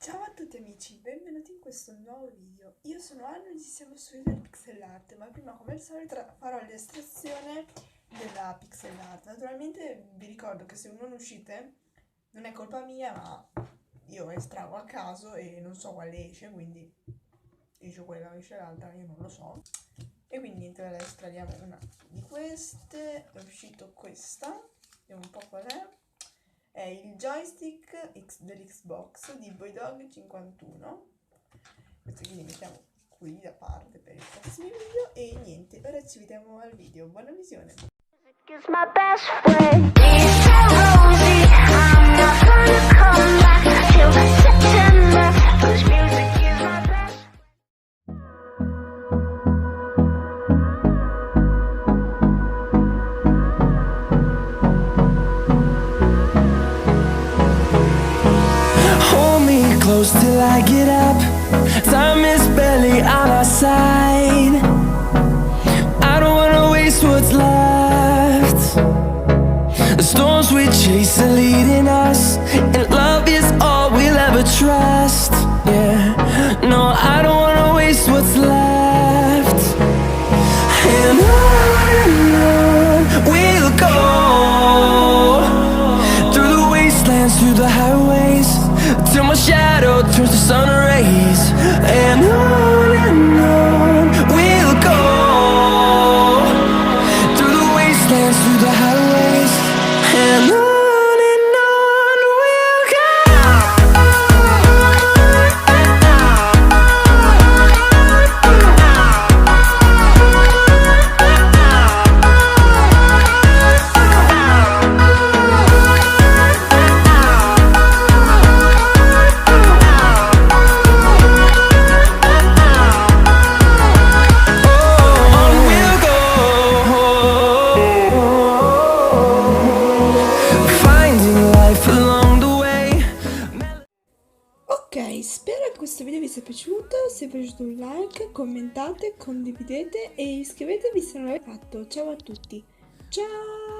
Ciao a tutti amici, benvenuti in questo nuovo video. Io sono Anna e ci siamo su del pixel art, ma prima come al solito farò l'estrazione della pixel art. Naturalmente vi ricordo che se non uscite non è colpa mia, ma io estraggo a caso e non so quale esce, quindi esce quella o esce l'altra, io non lo so. E quindi niente, ve la estraiamo una di queste, è uscito questa, vediamo un po' qual è il joystick dell'Xbox di Boydog51. Questo quindi mettiamo qui da parte per i prossimi video e niente, ora ci vediamo al video, buona visione. Close till I get up. Time is barely on our side. I don't wanna waste what's left. The storms we chase are leading us, and love is all we'll ever trust. Yeah, no, I don't wanna waste what's left. And on we'll go, through the wastelands, through the highways, till my shadow turns to sun rays. And on we'll go, through the wastelands, through the highways. And on we'll go. Ok, spero che questo video vi sia piaciuto, se vi è piaciuto un like, commentate, condividete e iscrivetevi se non l'avete fatto. Ciao a tutti, ciao!